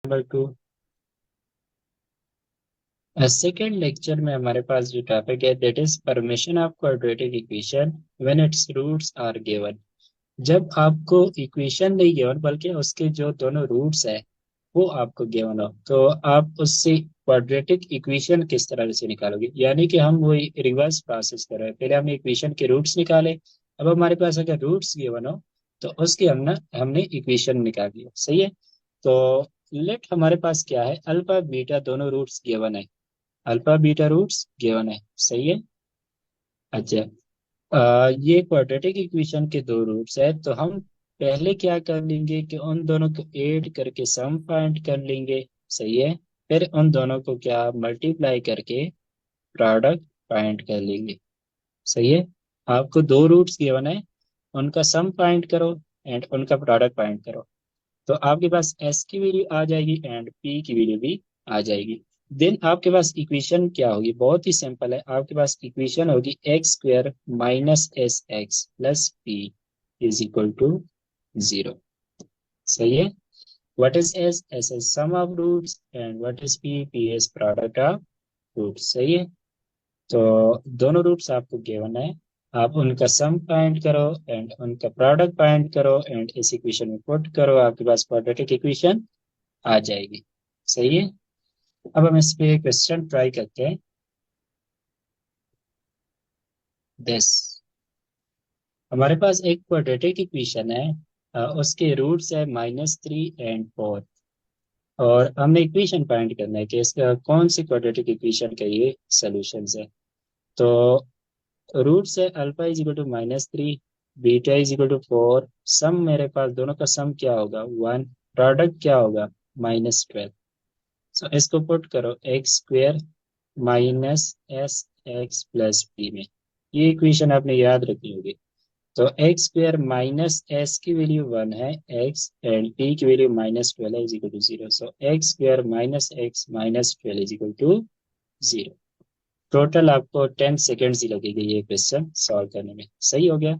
Number 2। Second lecture में हमारे पास जो टॉपिक है that is permission of quadratic equation when its roots are given. जब आपको इक्वेशन नहीं गिवन बल्कि उसके जो दोनों रूट्स है वो आपको गिवन हो तो आप उससे क्वाड्रेटिक इक्वेशन किस तरह से निकालोगे, यानी कि हम वही रिवर्स प्रोसेस कर रहे हैं। पहले हमने इक्वेशन के रूट्स निकाले, अब हमारे पास अगर रूट्स गिवन हो तो उसके हमने इक्वेशन निकाल लिया। सही है। तो लेट हमारे पास क्या है, अल्फा बीटा दोनों रूट्स गिवन है। अल्फा बीटा रूट्स गिवन है। सही है। अच्छा, ये क्वाड्रेटिक इक्वेशन के दो रूट्स है तो हम पहले क्या कर लेंगे कि उन दोनों को ऐड करके सम फाइंड कर लेंगे। सही है। फिर उन दोनों को क्या मल्टीप्लाई करके प्रोडक्ट फाइंड कर लेंगे। सही है। आपको दो रूट्स गिवन है, उनका सम फाइंड करो एंड उनका प्रोडक्ट फाइंड करो। तो आपके पास एस की वैल्यू आ जाएगी एंड पी की वैल्यू भी आ जाएगी। देन आपके पास इक्वेशन क्या होगी, बहुत ही सिंपल है। आपके पास इक्वेशन होगी X square minus S X plus P is equal to zero. सही है। What is S? S is sum of roots and what is P? P is product of roots. सही है। तो दोनों रूट्स आपको गिवन है, आप उनका सम फाइंड करो एंड उनका प्रोडक्ट फाइंड करो एंड इस इक्वेशन में पुट करो, आपके पास क्वाड्रेटिक इक्वेशन आ जाएगी। सही है। अब हम इस पे क्वेश्चन ट्राई करते हैं। दिस हमारे पास एक क्वाड्रेटिक इक्वेशन है, उसके रूट्स है -3 and 4 और हमने इक्वेशन फाइंड करना है कि इसका कौन सी क्वाड्रेटिक इक्वेशन का ये सोल्यूशन है। तो रूट्स है alpha is equal to -3, beta is equal to 4। Sum मेरे पास दोनों का सम क्या होगा 1, प्रोडक्ट क्या होगा -12। सो इसको पुट करो X square minus S X plus P में। ये इक्वेशन आपने याद रखनी होगी। तो एक्स स्क्वेयर माइनस एस की वैल्यू 1 है एक्स एंड पी की वैल्यू -12 है is equal to 0। So X square minus X minus 12 is equal to 0। Total आपको 10 सेकेंड्स ही लगेगी ये क्वेश्चन सॉल्व करने में। सही हो गया।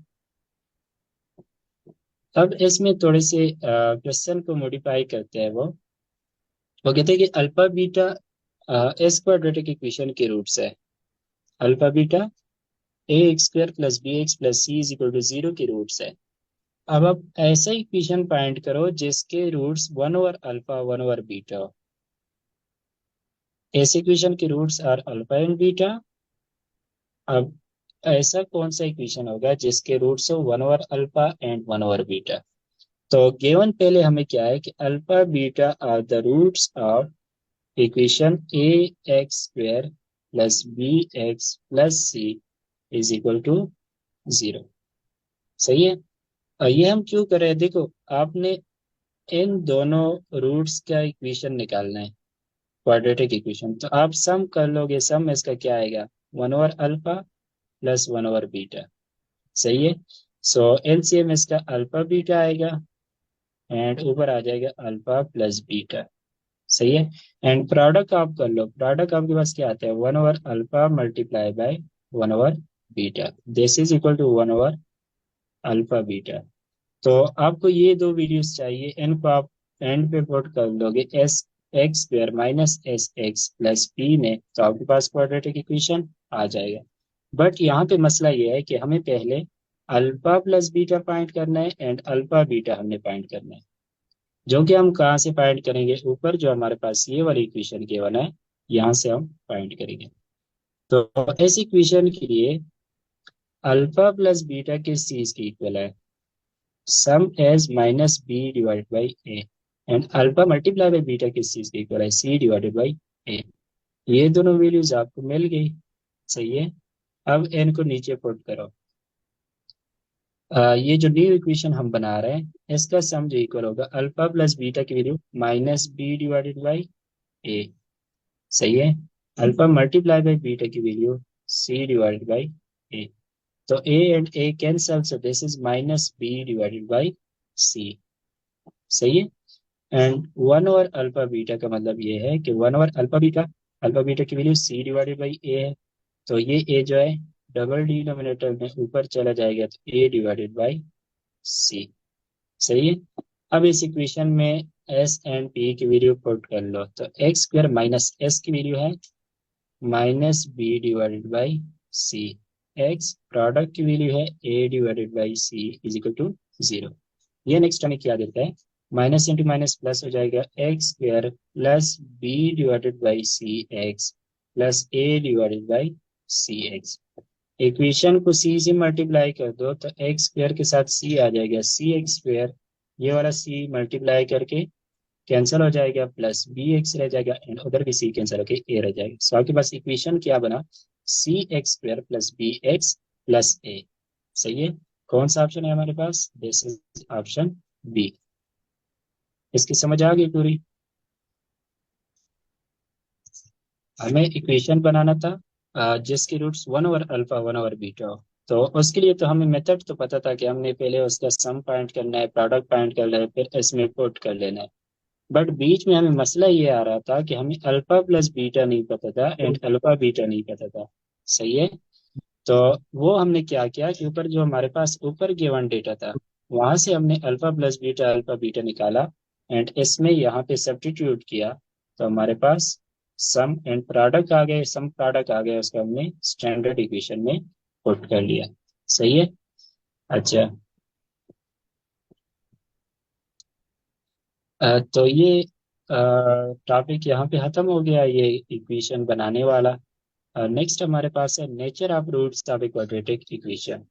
अब इसमें थोड़े से क्वेश्चन को मॉडिफाई करते हैं। वो कहते हैं कि alpha beta is quadratic equation के रूट्स है। Alpha beta A X square plus B x plus C is equal to 0 के रूट्स है। अब आप ऐसा इक्वेशन फाइंड करो जिसके रूट्स 1/अल्फा 1/बीटा हो। ऐसे इक्वेशन के roots are alpha and beta. अब ऐसा कौन सा इक्वेशन होगा जिसके रूट्स हो 1/अल्फा एंड 1/बीटा। तो गिवन पहले हमें क्या है कि alpha beta are the roots of equation A X square plus B x plus C is equal to 0। सही है। और ये हम क्यों कर रहे हैं, देखो आपने इन दोनों रूट्स का इक्वेशन निकालना है, क्वाड्रेटिक इक्वेशन। तो आप सम कर लोगे, सम इसका क्या आएगा 1/अल्फा प्लस 1/बीटा। सही है। सो एलसीएम इसका अल्फा बीटा आएगा एंड ऊपर आ जाएगा अल्फा प्लस बीटा। सही है। एंड प्रोडक्ट आप कर लो, प्रोडक्ट आपके पास क्या आता है 1/अल्फा मल्टीप्लाई बाय 1/बीटा। दिस इज इक्वल टू 1/अल्फा बीटा। तो आपको ये दो वीडियोस चाहिए, इनको आप एंड पे पुट कर लोगे S x square minus S X plus P में, तो आपके पास क्वाड्रेटिक इक्वेशन आ जाएगा। बट यहाँ पे मसला ये है कि हमें पहले अल्फा प्लस बीटा फाइंड करना है एंड अल्फा बीटा हमने फाइंड करना है, जो कि हम कहाँ से फाइंड करेंगे, ऊपर जो हमारे पास ये वाली इक्वेशन गिवन है यहाँ से हम फाइंड करेंगे। तो इस इक्वेशन के लिए अल्फा प्लस बीटा किस चीज की इक्वल है, sum as minus b divided by a and alpha multiply by beta किस चीज की इक्वल है सी डिवाइडेड बाई ए। ये दोनों वैल्यूज आपको मिल गई। सही है। अब इनको नीचे पुट करो। ये जो न्यू इक्वेशन हम बना रहे हैं इसका सम जो इक्वल होगा अल्फा प्लस बीटा की value minus b divided by a. सही है। अल्फा मल्टीप्लाई बाई बीटा की value c divided by a. तो a and a cancel, so this is minus b divided by c. सही है। And 1/अल्फा beta का मतलब ये है कि 1/अल्फा बीटा, अल्फा बीटा की वैल्यू सी डिवाइडेड बाई ए है। तो ये ए जो है डबल डिनोमिनेटर में ऊपर चला जाएगा तो ए डिवाइडेड बाई सी। सही है। अब इस इक्वेशन में एस एंड पी की वैल्यू पुट कर लो, तो एक्स स्क्वायर माइनस एस की वैल्यू है minus b divided by C. X product की वैल्यू है a divided by c is equal to zero. ये नेक्स्ट हमें क्या देता है, माइनस इंटू माइनस प्लस हो जाएगा, X square plus B divided by C X plus A divided by C X. Equation को सी से मल्टीप्लाई कर दो तो एक्स स्क्वायर के साथ सी आ जाएगा, सी एक्स स्क्वायर, ये वाला सी मल्टीप्लाई करके कैंसिल हो जाएगा, प्लस बी एक्स रह जाएगा एंड उधर भी सी कैंसिल होकर ए रह जाएगा। सो आपके पास इक्वेशन क्या बना, c x square plus B x plus a. सही है, कौन सा ऑप्शन है हमारे पास, दिस इज ऑप्शन बी। इसकी समझ आ गई पूरी। हमें इक्वेशन बनाना था जिसकी roots one over alpha one over beta हो। तो उसके लिए तो हमें मेथड तो पता था कि हमने पहले उसका सम फाइंड करना है, प्रोडक्ट फाइंड करना है, फिर इसमें पुट कर लेना है। बट बीच में हमें मसला ये आ रहा था कि हमें अल्फा प्लस बीटा नहीं पता था एंड अल्फा बीटा नहीं पता था। सही है, तो वो हमने क्या किया कि ऊपर जो हमारे पास ऊपर गिवन डेटा था वहां से हमने अल्फा बीटा निकाला एंड इसमें यहाँ पे सब्स्टिट्यूट किया, तो हमारे पास सम एंड प्रोडक्ट आ गए, सम प्रोडक्ट आ गया, उसको हमने स्टैंडर्ड इक्वेशन में पुट कर लिया। सही है। अच्छा, तो ये टॉपिक यहाँ पे खत्म हो गया, ये इक्वेशन बनाने वाला। नेक्स्ट हमारे पास है nature of roots of a quadratic equation.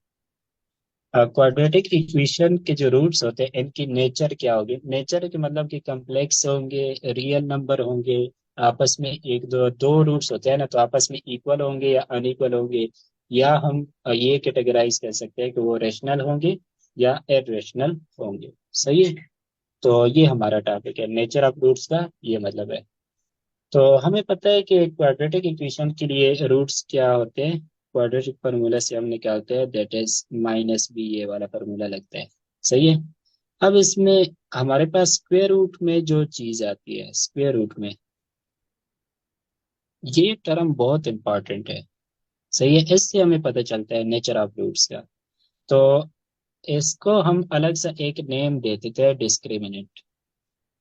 Quadratic equation के जो रूट्स होते हैं इनकी नेचर क्या होगी, नेचर के मतलब कि कम्प्लेक्स होंगे, रियल नंबर होंगे, आपस में एक दो दो रूट्स होते हैं ना, तो आपस में इक्वल होंगे या अनइक्वल होंगे, या हम ये कैटेगराइज कर सकते हैं कि वो रेशनल होंगे या इरेशनल होंगे। सही है, तो ये हमारा टॉपिक है, नेचर ऑफ रूट्स का ये मतलब है। तो हमें पता है कि क्वाड्रेटिक इक्वेशन के लिए रूट्स क्या होते हैं, क्वाड्रेटिक फार्मूला से हमने क्या होता है, दैट इज माइनस बी, ये वाला फार्मूला लगता है। सही है। अब इसमें हमारे पास स्क्वायर रूट में जो चीज आती है, स्क्वायर रूट में ये टर्म बहुत इंपॉर्टेंट है। सही है, इससे हमें पता चलता है नेचर ऑफ रूट्स का। तो इसको हम अलग सा एक नेम दे देते हैं, डिस्क्रिमिनेंट।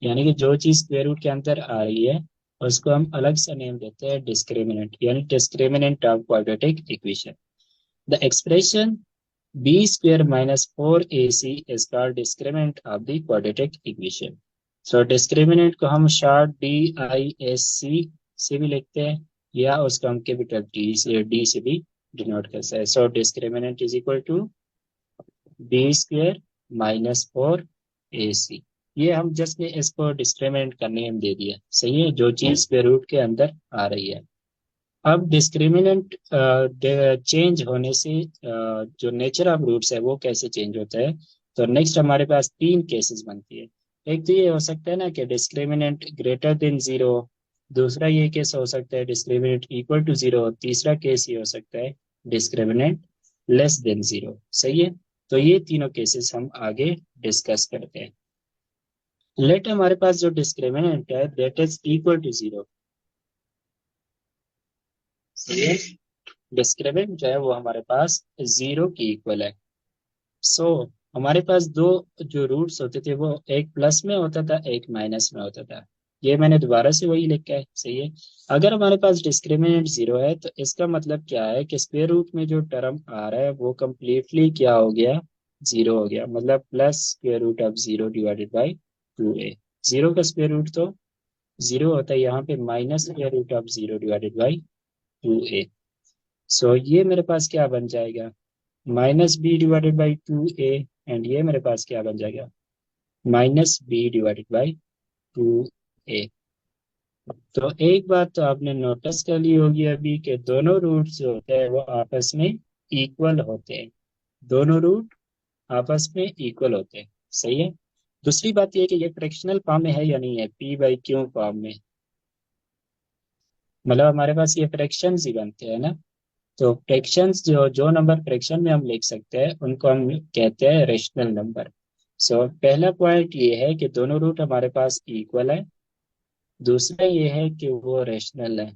यानी कि जो चीज स्क्वायर रूट के अंदर आ रही है उसको हम अलग से नेम देते हैं डिस्क्रिमिनेंट, यानी discriminant of quadratic equation. The expression B square minus four A C is called discriminant of the quadratic equation. So discriminant को हम short D I S C से भी लिखते हैं, या उसको हम कैपिटल डी से भी डिनोट कर सकते हैं। So discriminant is equal to b square minus four A c. ये हम जस्ट ने इसको डिस्क्रिमिनेंट का नेम दे दिया। सही है, जो चीज स्क्वायर रूट के अंदर आ रही है। अब डिस्क्रिमिनेंट चेंज होने से जो नेचर ऑफ रूट्स है वो कैसे चेंज होता है, तो नेक्स्ट हमारे पास तीन केसेस बनती है। एक तो ये हो सकता है ना कि डिस्क्रिमिनेंट ग्रेटर देन जीरो, दूसरा ये केस हो सकता है डिस्क्रिमिनेंट इक्वल टू जीरो, तीसरा केस ये हो सकता है डिस्क्रिमिनेंट लेस देन जीरो। सही है, तो ये तीनों केसेस हम आगे डिस्कस करते हैं। लेट हमारे पास जो डिस्क्रिमिनेंट है that is equal to zero. सही है, डिस्क्रिमिनेंट जो है वो हमारे पास जीरो की इक्वल है। सो हमारे पास दो जो रूट्स होते थे वो एक प्लस में होता था, एक माइनस में होता था। ये मैंने दोबारा से वही लिखा है। सही है, अगर हमारे पास डिस्क्रिमिनेंट जीरो है तो इसका मतलब क्या है कि स्क्वायर रूट में जो टर्म आ रहा है वो कम्प्लीटली क्या हो गया, जीरो हो गया। मतलब plus square root of zero divided by two a. Zero का स्क्वायर रूट तो जीरो होता है, यहाँ पे minus square root of zero divided by two a. So ये मेरे पास क्या बन जाएगा, minus b divided by two a, and ये मेरे पास क्या बन जाएगा, minus b divided by two a. तो एक बात तो आपने नोटिस कर ली होगी अभी कि दोनों रूट्स जो होते हैं वो आपस में इक्वल होते हैं, दोनों रूट आपस में इक्वल होते हैं। सही है, दूसरी बात ये कि ये फ्रैक्शनल फॉर्म में है या नहीं है, पी बाई क्यू फॉर्म में, मतलब हमारे पास ये फ्रैक्शंस ही बनते हैं ना। तो फ्रैक्शंस जो जो नंबर फ्रैक्शन में हम लिख सकते हैं उनको हम कहते हैं रेशनल नंबर। सो पहला पॉइंट ये है कि दोनों रूट हमारे पास इक्वल है, दूसरा ये है कि वो रेशनल है।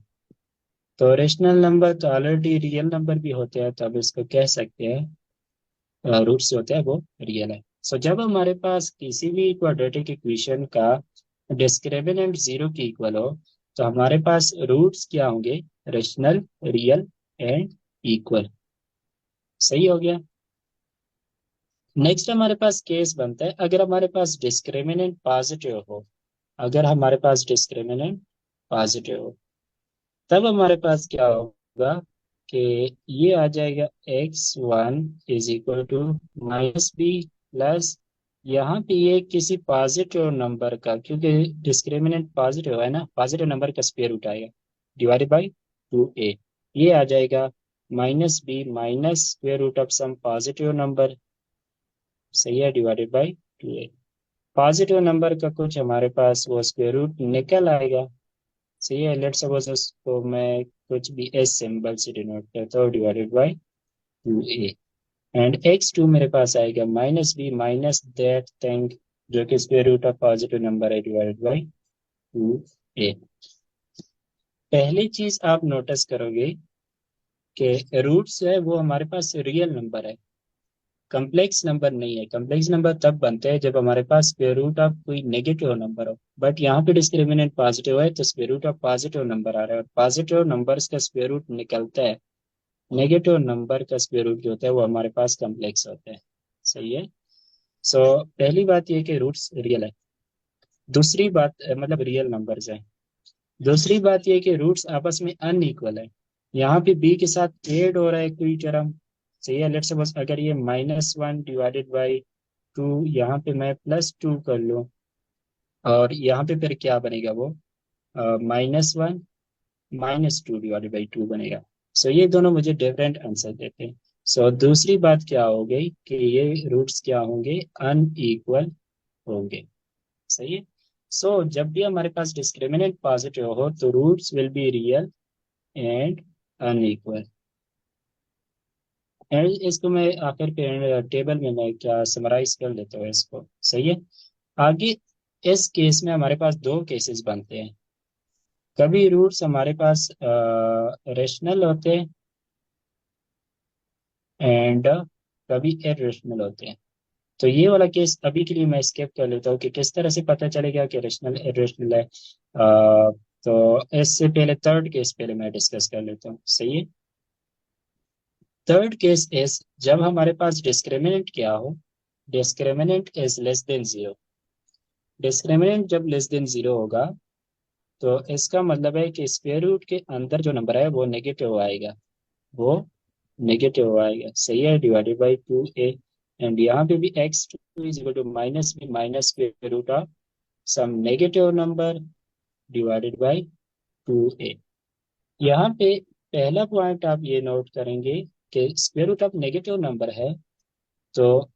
तो रेशनल नंबर तो ऑलरेडी रियल नंबर भी होते हैं, तो अब इसको कह सकते हैं रूट्स जो होते हैं वो रियल है। सो जब हमारे पास किसी भी क्वाड्रेटिक इक्वेशन का डिस्क्रिमिनेंट जीरो की इक्वल हो तो हमारे पास रूट्स क्या होंगे? Rational, real and equal. सही हो गया। नेक्स्ट हमारे पास केस बनता है अगर हमारे पास डिस्क्रिमिनेंट पॉजिटिव हो। अगर हमारे पास डिस्क्रिमिनेंट पॉजिटिव हो तब हमारे पास क्या होगा कि ये आ जाएगा x1 is equal to -b plus, यहाँ पे ये किसी पॉजिटिव नंबर का, क्योंकि डिस्क्रिमिनेंट पॉजिटिव है ना, पॉजिटिव नंबर का स्क्वायर रूट आएगा डिवाइडेड बाई 2a। ये आ जाएगा -b minus square root of some positive number, सही है, divided by 2a। Positive number का कुछ हमारे पास वो स्क्वायर रूट निकल आएगा। सही है, लेट्स सपोज उसको मैं कुछ भी एस सिंबल से डिनोट करता हूँ, divided by 2a। And x2 मेरे पास आएगा -b माइनस दैट थिंग जो कि square root of positive number है, डिवाइडेड बाई 2a। पहली चीज आप नोटिस करोगे कि रूट्स है वो हमारे पास रियल नंबर है, कम्प्लेक्स नंबर नहीं है। कम्प्लेक्स नंबर तब बनते हैं जब हमारे पास स्क्वायर रूट ऑफ कोई नेगेटिव नंबर हो, बट यहाँ पे डिस्क्रिमिनेंट पॉजिटिव है तो square root of positive number आ रहा है, और पॉजिटिव नंबर्स का स्क्वायर रूट निकलता है, नेगेटिव नंबर का स्क्वायर रूट जो होता है वो हमारे पास कम्प्लेक्स होता है। सही है। सो पहली बात ये कि रूट्स रियल है। दूसरी बात मतलब रियल नंबर्स है। दूसरी बात ये कि रूट्स आपस में अनइक्वल है। यहाँ पे बी के साथ एड हो रहा है कोई टर्म। सही है, लेट्स सपोज अगर ये -1 डिवाइडेड बाई 2, यहाँ पे मैं +2 कर लूँ, और यहाँ पे फिर क्या बनेगा वो -1 -2 डिवाइडेड बाई 2 बनेगा। सो ये दोनों मुझे डिफरेंट आंसर देते हैं। सो दूसरी बात क्या हो गई कि ये रूट्स क्या होंगे? अनइक्वल होंगे। सही है। सो जब भी हमारे पास डिस्क्रिमिनेंट पॉजिटिव हो तो roots will be real and unequal. And इसको मैं आखिर पे टेबल में मैं क्या समराइज कर लेता हूँ इसको। सही है। आगे इस केस में हमारे पास दो केसेस बनते हैं। कभी रूट्स हमारे पास रेशनल होते हैं एंड कभी इरेशनल होते हैं। तो ये वाला केस अभी के लिए मैं स्किप कर लेता हूँ कि किस तरह से पता चलेगा कि रेशनल इरेशनल है। तो इससे पहले थर्ड केस पहले मैं डिस्कस कर लेता हूँ। सही है। थर्ड केस इज जब हमारे पास डिस्क्रिमिनेंट क्या हो? Discriminant is less than zero. Discriminant जब लेस देन जीरो होगा तो इसका मतलब है कि स्क्वायर रूट के अंदर जो नंबर है वो नेगेटिव आएगा, वो नेगेटिव आएगा। सही है, डिवाइडेड बाई 2a। एंड यहाँ पे भी x2 is equal to -b minus square root of some negative number divided by 2a। यहाँ पे पहला पॉइंट आप ये नोट करेंगे कि square root of negative number है तो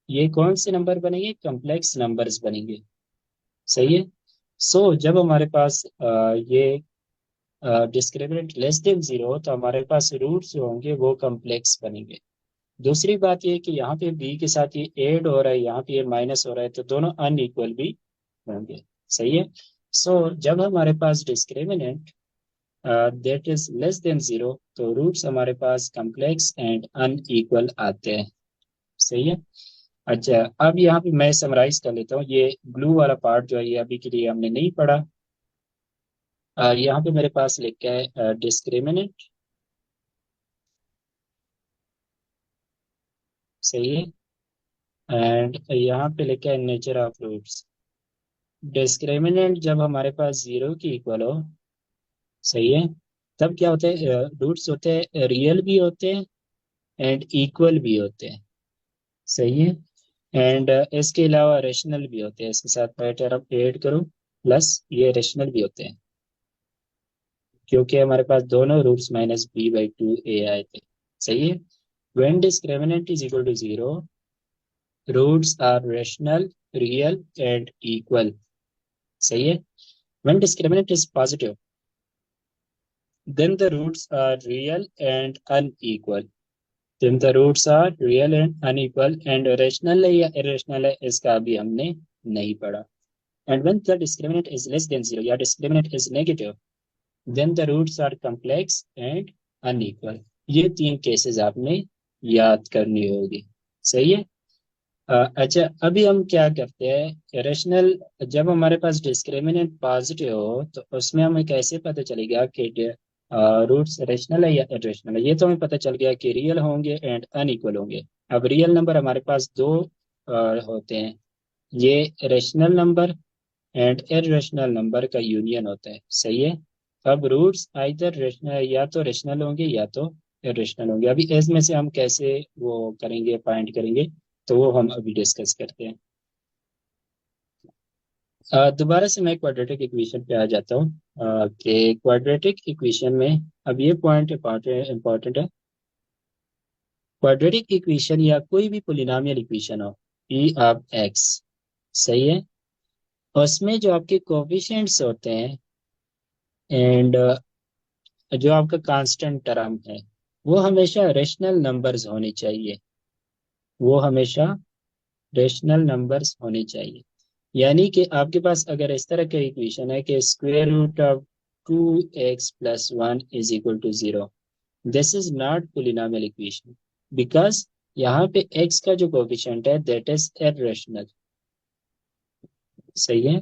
ये कौन से नंबर बनेंगे? कम्प्लेक्स नंबर्स बनेंगे। सही है। सो जब हमारे पास ये डिस्क्रिमिनेंट लेस देन जीरो हो तो हमारे पास रूट्स जो होंगे वो कम्प्लेक्स बनेंगे। दूसरी बात ये कि यहाँ पे बी के साथ ये ऐड हो रहा है, यहाँ पे ये माइनस हो रहा है, तो दोनों अनइक्वल भी होंगे। सही है। सो जब हमारे पास discriminant that is less than zero तो रूट्स हमारे पास कम्प्लेक्स एंड अनइक्वल आते हैं। सही है। अच्छा, अब यहाँ पे मैं समराइज कर लेता हूँ। ये ब्लू वाला पार्ट जो है ये अभी के लिए हमने नहीं पढ़ा। यहाँ पे मेरे पास लिखा है डिस्क्रिमिनेंट। सही है। एंड यहाँ पे लिखा है नेचर ऑफ रूट्स। डिस्क्रिमिनेंट जब हमारे पास जीरो की इक्वल हो, सही है, तब क्या होता है? रूट्स होते हैं रियल भी होते हैं एंड इक्वल भी होते हैं। सही है। एंड इसके अलावा रेशनल भी होते हैं, इसके साथ मैं टर्म ऐड करूं प्लस ये रेशनल भी होते हैं, क्योंकि हमारे पास दोनों रूट्स -b/2a आए थे। सही है। when discriminant is equal to zero, roots are rational, real and equal. सही है। when discriminant is positive, then the roots are real and unequal. then the roots are real and unequal and rational है या irrational है इसका अभी हमने नहीं पढ़ा। and when the discriminant is less than zero या discriminant is negative, then the roots are complex and unequal। ये तीन केसेस आपने याद करनी होगी। सही है। अच्छा, अभी हम क्या करते हैं, रेशनल, जब हमारे पास डिस्क्रिमिनेंट पॉजिटिव हो तो उसमें हमें कैसे पता चलेगा कि रूट्स रेशनल है या इरेशनल है। ये तो हमें पता चल गया कि रियल होंगे एंड अनइक्वल होंगे। अब रियल नंबर हमारे पास दो होते हैं, ये rational number and irrational number का यूनियन होता है, सही है। अब रूट्स आइदर रेशनल, या तो रेशनल होंगे या तो इरेशनल होंगे। अभी इसमें से हम कैसे वो करेंगे, फाइंड करेंगे, तो वो हम अभी डिस्कस करते हैं। दोबारा से मैं क्वाड्रेटिक इक्वेशन पे आ जाता हूँ कि क्वाड्रेटिक इक्वेशन में, अब ये पॉइंट इंपॉर्टेंट है। क्वाड्रेटिक इक्वेशन या कोई भी पोलिनोमियल इक्वेशन हो, पी ऑफ एक्स, सही है, उसमें जो आपके कोफिशिएंट्स होते हैं एंड जो आपका कांस्टेंट टर्म है, वो हमेशा रेशनल नंबर्स होने चाहिए, वो हमेशा रेशनल नंबर्स होने चाहिए। यानी कि आपके पास अगर इस तरह का इक्वेशन है कि square root of 2x+1 is equal to 0, this is not polynomial equation, because यहाँ पे x का जो कोफिशिएंट है दैट इज इरेशनल, सही है,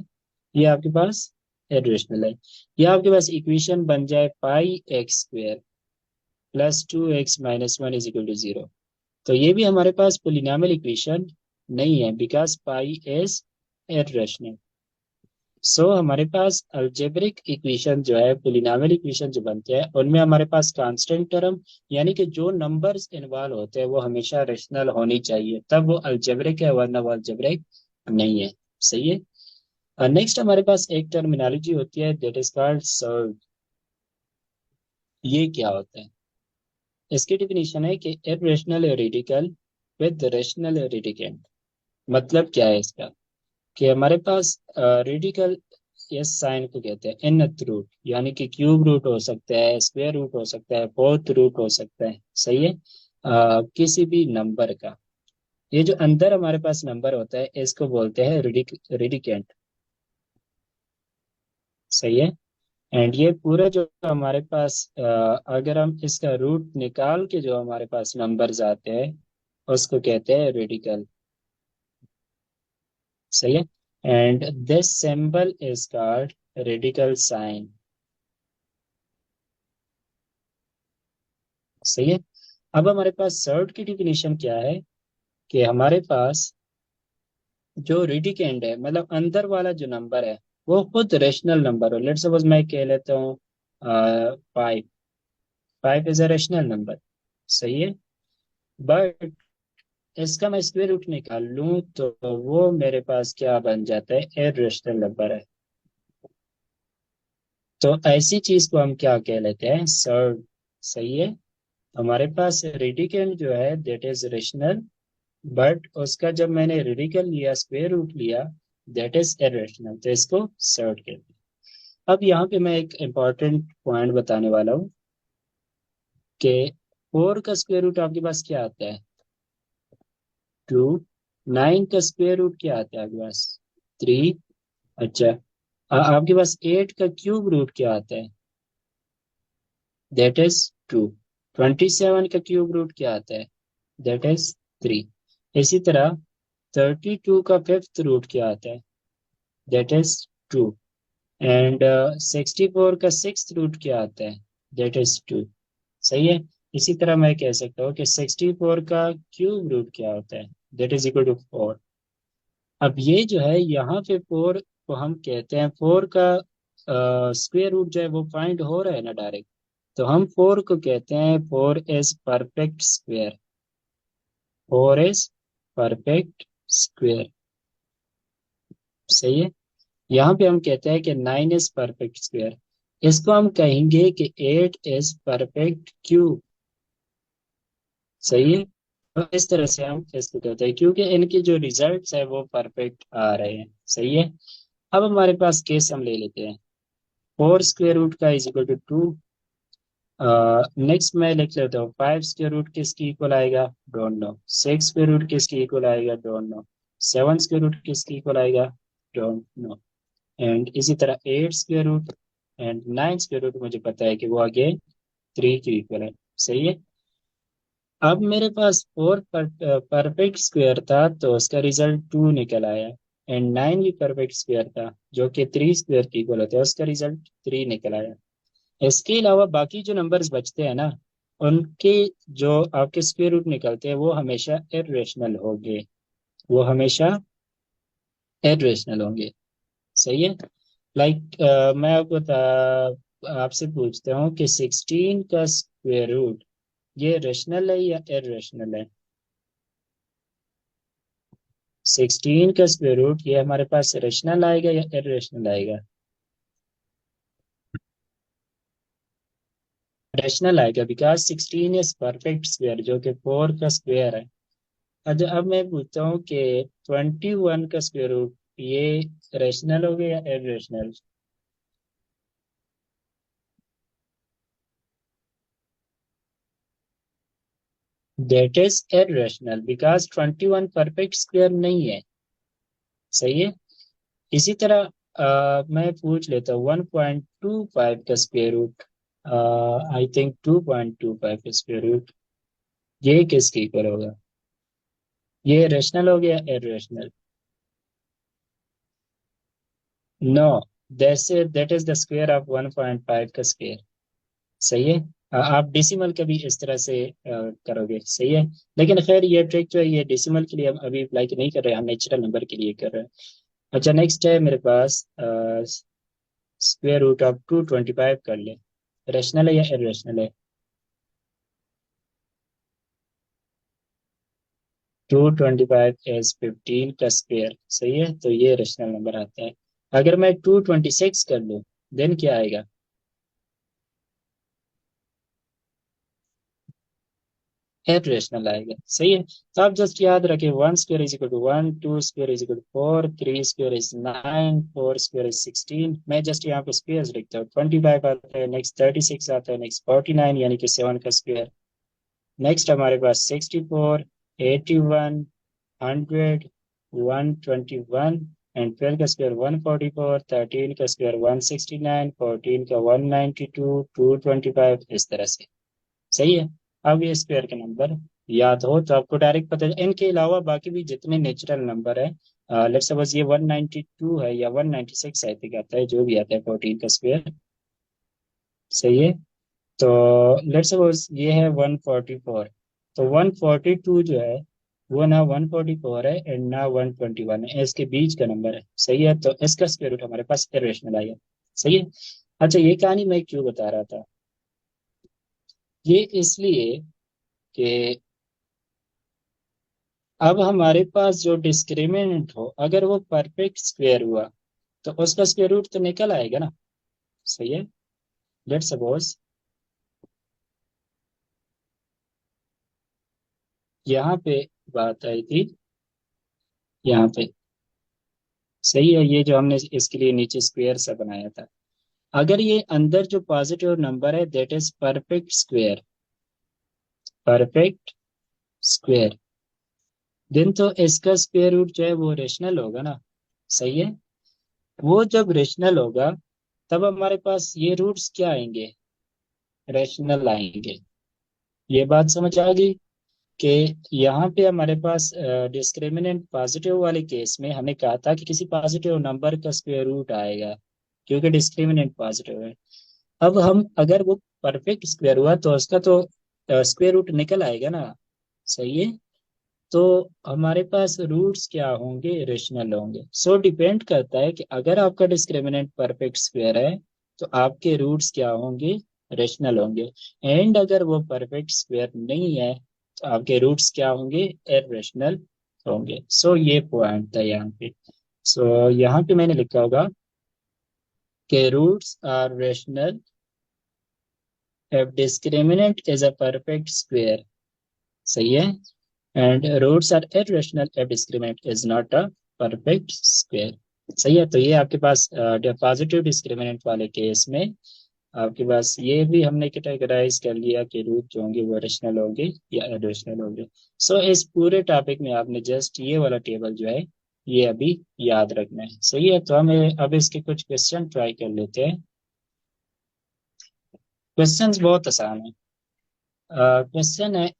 ये आपके पास इरेशनल है। या आपके पास इक्वेशन बन जाए πx² + 2x - 1 is equal to 0, तो ये भी हमारे पास पोलिनोमियल इक्वेशन नहीं है, बिकॉज पाई इज इरेशनल। सो हमारे पास अलजेब्रिक इक्वेशन जो है, पोलिनोमियल इक्वेशन जो बनते हैं, उनमें हमारे पास कांस्टेंट टर्म, यानी कि जो नंबर्स इन्वॉल्व होते हैं वो हमेशा रेशनल होनी चाहिए, तब वो अलजेब्रिक है, वरना वो अलजेब्रिक नहीं है, सही है। नेक्स्ट हमारे पास एक टर्मिनोलॉजी होती है दैट इज कॉल्ड सर्ड। ये क्या होता है, इसकी डिफिनीशन है कि irrational radical with rational radicand. मतलब क्या है इसका, कि हमारे पास रेडिकल, इस साइन को कहते हैं nth रूट, यानी कि क्यूब रूट हो सकता है, स्क्वायर रूट हो सकता है, फोर्थ रूट हो सकता है, सही है, किसी भी नंबर का। ये जो अंदर हमारे पास नंबर होता है इसको बोलते हैं रेडिकेंट, सही है। एंड ये पूरा जो हमारे पास अगर हम इसका रूट निकाल के जो हमारे पास नंबर्स आते हैं उसको कहते हैं रेडिकल, सही है। And this symbol is called radical sign, सही है। अब हमारे पास सर्ड की डिफिनीशन क्या है, कि हमारे पास जो रेडिकेंड है, मतलब अंदर वाला जो नंबर है, वो खुद रेशनल नंबर हो। लेट्स सपोज मैं कह लेता हूँ 5, 5 इज अ रेशनल नंबर, सही है। बट इसका मैं स्क्वायर रूट निकाल लूं तो वो मेरे पास क्या बन जाता है, इरेशनल नंबर है। तो ऐसी चीज को हम क्या कह लेते हैं, सर्ड, सही है। हमारे पास रेडिकेंड जो है दैट इज रेशनल, बट उसका जब मैंने रेडिकल लिया, स्क्वायर रूट लिया, दैट इज इरेशनल, तो इसको सर्ट कहते हैं। अब यहाँ पे मैं एक इंपॉर्टेंट पॉइंट बताने वाला हूँ कि 4 का स्क्वायर रूट आपके पास क्या आता है, 2। 9 का स्क्वायर रूट क्या आता है आपके पास, 3। अच्छा, आपके पास 8 का क्यूब रूट क्या आता है, दैट इज 2। 27 का क्यूब रूट क्या आता है, दैट इज 3। इसी तरह 32 का फिफ्थ रूट क्या आता है, दैट इज 2। एंड 64 का सिक्स्थ रूट क्या आता है, दैट इज 2, सही है। इसी तरह मैं कह सकता हूँ कि 64 का क्यूब रूट क्या होता है, दैट इज इक्वल टू 4। अब ये जो है यहाँ पे 4 को हम कहते हैं, 4 का स्क्वायर रूट जो है वो फाइंड हो रहा है ना डायरेक्ट, तो हम 4 को कहते हैं 4 is perfect square, 4 is perfect square, सही है। यहाँ पे हम कहते हैं कि 9 इज परफेक्ट स्क्वायर, इसको हम कहेंगे कि 8 इज परफेक्ट क्यूब, सही है। तो इस तरह से हम इसको कहते हैं, क्योंकि इनके जो रिजल्ट्स है वो परफेक्ट आ रहे हैं, सही है। अब हमारे पास केस हम ले लेते हैं, 4 स्क्वायर रूट का इज इक्वल टू 2। नेक्स्ट मैं लिख लेता हूँ, 5 स्क्वायर रूट किसकी इक्वल आएगा, डोंट नो। 6 स्क्वायर रूट किसकी इक्वल आएगा, डोंट नो। 7 स्क्वायर रूट किसकी इक्वल आएगा, डोंट नो। एंड इसी तरह 8 square root and 9 square root मुझे पता है कि वो आगे 3 की इक्वल है, सही है। अब मेरे पास फोर परफेक्ट स्क्वायर था तो उसका रिजल्ट टू निकल आया। एंड नाइन भी परफेक्ट स्क्वायर था जो कि थ्री स्क्वायर के इक्वल होता है, उसका रिजल्ट थ्री निकल आया। इसके अलावा बाकी जो नंबर्स बचते हैं ना, उनके जो आपके स्क्वायर रूट निकलते हैं वो हमेशा इर्रेशनल होंगे। वो हमेशा इर्रेशनल होंगे। सही है। लाइक मैं आपको आपसे पूछता हूँ कि 16 का स्क्वायर रूट ये रेशनल है या इर्रेशनल है? 16 का स्क्वायर रूट ये हमारे पास रेशनल आएगा या इर्रेशनल आएगा? रेशनल आएगा, बिकॉज 16 इज परफेक्ट स्क्वायर जो कि फोर का स्क्वायर है। अच्छा, अब मैं पूछता हूँ कि 21 का स्क्वायर रूट ये रेशनल हो गया या irrational? That is irrational because 21 perfect square नहीं है। सही है। इसी तरह मैं पूछ लेता हूँ 1.25 का स्क्वायर रूट। आई थिंक 2.25 का स्क्वायर रूट ये किसके इक्वल होगा? ये रेशनल हो गया irrational? No, that's that is the square of 1.5 का स्क्वायर। सही है। आप डेसिमल का भी इस तरह से करोगे। सही है। लेकिन खैर ये ट्रिक जो है ये डेसिमल के लिए हम अभी अप्लाई नहीं कर रहे हैं, हम नेचुरल नंबर के लिए कर रहे हैं। अच्छा, नेक्स्ट है मेरे पास स्क्वायर रूट ऑफ 225 कर ले। रेशनल है या इरेशनल है? 225 इज 15 का स्क्वायर। सही है, तो ये रेशनल नंबर आता है। अगर मैं 226 कर लूँ देन क्या आएगा? इरेशनल आएगा। सही है। तो आप जस्ट याद रखें, one square is equal to one, two square is equal to four, three square is nine, four square is 16। मैं जस्ट यहाँ पे स्क्वायर लिखता हूँ। 25 आता है, नेक्स्ट 36 आता है, नेक्स्ट 49 यानी कि सेवन का स्क्वायर। नेक्स्ट हमारे पास 64, 81, 100, 121 एंड 12 का स्क्वायर 144, 13 का स्क्वायर 169, 14 का 192, 225, इस तरह से। सही है। अब ये स्क्वायर के नंबर याद हो तो आपको डायरेक्ट पता है। इनके अलावा बाकी भी जितने नेचुरल नंबर है, लेट्स सपोज ये 192 है या 196 आई थिंक आता है, जो भी आता है 14 का स्क्वायर। सही है। तो लेट्स सपोज ये है 144। तो 142 जो है वो ना 144 है एंड ना 121 है, इसके बीच का नंबर है। सही है। तो इसका स्क्वायर रूट हमारे पास इरेशनल आएगा। सही है। अच्छा, ये कहानी मैं क्यों बता रहा था? ये इसलिए कि अब हमारे पास जो डिस्क्रिमिनेंट हो अगर वो परफेक्ट स्क्वायर हुआ तो उसका स्क्वायर रूट तो निकल आएगा ना। सही है। लेट्स सपोज यहाँ पे बात आई थी, यहाँ पे। सही है। ये जो हमने इसके लिए नीचे स्क्वायर सा बनाया था, अगर ये अंदर जो पॉजिटिव नंबर है that is perfect square, perfect square, then तो इसका स्क्वायर रूट जो है वो रेशनल होगा ना। सही है। वो जब रेशनल होगा तब हमारे पास ये रूट्स क्या आएंगे? रेशनल आएंगे। ये बात समझ आ गई कि यहाँ पे हमारे पास डिस्क्रिमिनेंट पॉजिटिव वाले केस में हमें कहा था कि किसी पॉजिटिव नंबर का स्क्वायर रूट आएगा क्योंकि डिस्क्रिमिनेंट पॉजिटिव है। अब हम अगर वो परफेक्ट स्क्वायर हुआ तो उसका तो स्क्वायर रूट निकल आएगा ना। सही है। तो हमारे पास रूट्स क्या होंगे? रेशनल होंगे। सो डिपेंड करता है कि अगर आपका डिस्क्रिमिनेंट परफेक्ट स्क्वायर है तो आपके रूट्स क्या होंगे? रेशनल होंगे। एंड अगर वो परफेक्ट स्क्वायर नहीं है तो आपके रूट्स क्या होंगे? इररेशनल होंगे। सो ये पॉइंट था यहाँ पे। सो यहाँ पे मैंने लिखा होगा कि roots are rational if discriminant is a perfect square। सही है। And roots are irrational if discriminant is not a perfect square। सही है। तो ये आपके पास पॉजिटिव डिस्क्रिमिनेंट वाले केस में आपके पास ये भी हमने कैटेगराइज कर लिया कि रूट जो होंगे वो रेशनल होंगे या इरेशनल होंगे। सो इस पूरे टॉपिक में आपने जस्ट ये वाला टेबल जो है ये अभी याद रखना है। सही है। तो हमें अब इसके कुछ क्वेश्चन ट्राई कर लेते हैं। क्वेश्चंस बहुत आसान है। क्वेश्चन है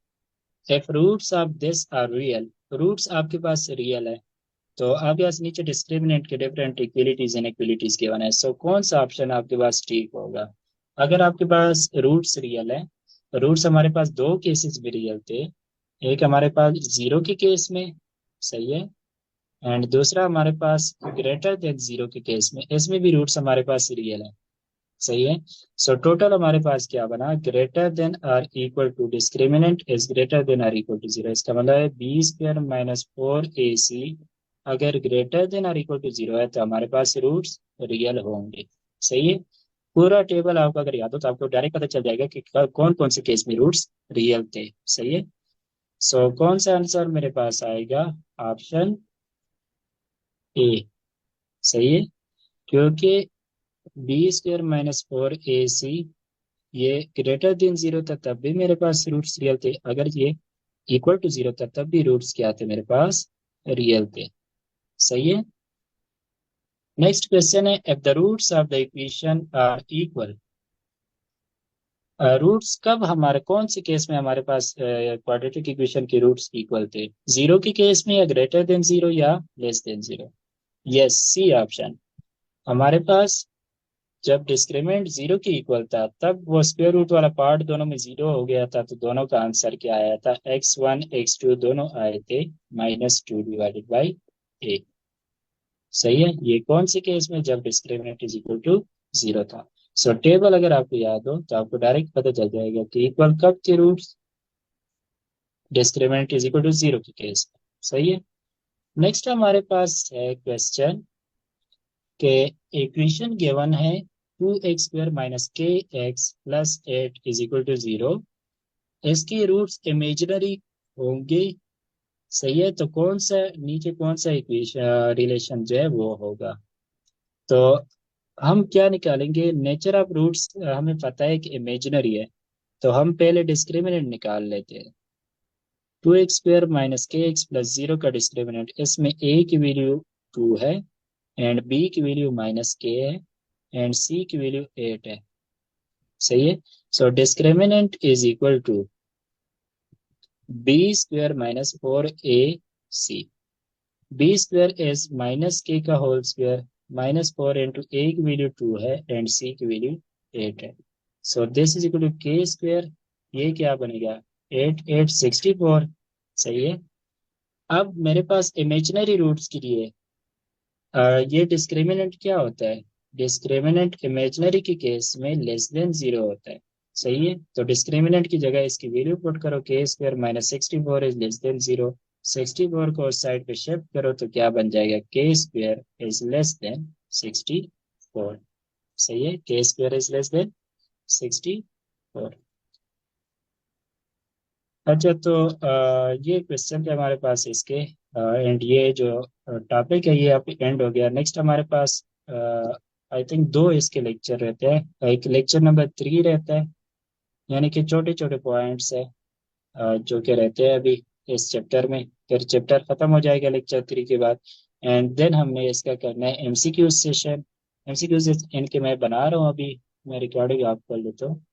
if roots of this are real, roots आपके पास रियल है, तो आप यहाँ से नीचे डिस्क्रिमिनेंट के डिफरेंट इक्विलिटीज इनइक्विलिटीज के बने, सो कौन सा ऑप्शन आपके पास ठीक होगा? अगर आपके पास रूट्स रियल है, रूट्स हमारे पास दो केसेस भी रियल थे, एक हमारे पास जीरो के केस में, सही है, एंड दूसरा हमारे पास ग्रेटर देन जीरो के केस में, इसमें भी रूट्स हमारे पास रियल है, सही है। सो टोटल हमारे पास क्या बना, greater than or equal to discriminant is greater than or equal to zero, इसका मतलब है बी स्क्वायर माइनस फोर ए सी अगर greater than or equal to zero है तो हमारे पास रूट्स रियल होंगे, सही है। पूरा टेबल आपको अगर याद हो तो आपको डायरेक्ट पता चल जाएगा कि कौन कौन से केस में रूट्स रियल थे, सही है। सो कौन सा आंसर मेरे पास आएगा, ऑप्शन ए, सही है, क्योंकि बी स्क्वायर माइनस फोर ए सी ये ग्रेटर देन जीरो था तब भी मेरे पास रूट्स रियल थे, अगर ये इक्वल टू जीरो था तब भी रूट्स क्या थे मेरे पास, रियल थे, सही है। नेक्स्ट क्वेश्चन है, if the roots of the equation are equal, roots कब हमारे कौन से केस में हमारे पास क्वाड्रेटिक इक्वेशन के रूट्स इक्वल थे, जीरो के केस में या ग्रेटर देन जीरो या less than zero? Yes, C option. हमारे पास जब डिस्क्रिमिनेंट जीरो की इक्वल था तब वो स्क्वायर रूट वाला पार्ट दोनों में जीरो हो गया था, तो दोनों का आंसर क्या आया था, x1 x2 दोनों आए थे -2 डिवाइडेड बाई ए, सही है। ये कौन से केस में, जब discriminant is equal to zero था। सो टेबल अगर आपको याद हो तो आपको डायरेक्ट पता चल जाएगा कि इक्वल कब थे roots, discriminant is equal to zero के केस में, सही है। नेक्स्ट हमारे पास है क्वेश्चन के इक्वेशन गिवन है 2x² minus k x plus eight is equal to zero, इसके रूट्स इमेजिनरी होंगे, सही है। तो कौन सा नीचे कौन सा इक्वेशन रिलेशन जो है वो होगा, तो हम क्या निकालेंगे, नेचर ऑफ रूट्स हमें पता है कि इमेजिनरी है, तो हम पहले डिस्क्रिमिनेंट निकाल लेते हैं। 2x² minus k x plus zero का डिस्क्रिमिनेंट, इसमें ए की वैल्यू 2 है एंड बी की वैल्यू माइनस के है एंड सी की वैल्यू 8 है, सही है। So discriminant is equal to b square minus four A c, b square is minus k का whole square minus four into a की वैल्यू 2 है एंड सी की वैल्यू 8 है, so this is equal to k square, ये क्या बनेगा, 8 8 64, सही है। अब मेरे पास इमेजिनरी रूट्स के लिए ये डिस्क्रिमिनेंट क्या होता है, डिस्क्रिमिनेंट इमेजिनरी के केस में लेस देन जीरो होता है, सही है। तो डिस्क्रिमिनेंट की जगह इसकी वैल्यू पुट करो, के square minus 64 is less than zero, 64 को उस साइड पे शिफ्ट करो तो क्या बन जाएगा, के स्क्वायर इज लेस देन 64, सही है, के स्क्वायर इज लेस देन 64। अच्छा, तो ये क्वेश्चन थे हमारे पास इसके, एंड ये जो टॉपिक है ये अब एंड हो गया। नेक्स्ट हमारे पास आई थिंक दो इसके लेक्चर रहते हैं, एक लेक्चर नंबर 3 रहता है, यानी कि छोटे छोटे पॉइंट्स है जो कि रहते हैं अभी इस चैप्टर में, फिर चैप्टर खत्म हो जाएगा लेक्चर 3 के बाद, एंड देन हमने इसका करना है एमसीक्यू सेशन। एमसीक्यू इनके मैं बना रहा हूँ अभी, मैं रिकॉर्डिंग आप कर लेता हूँ।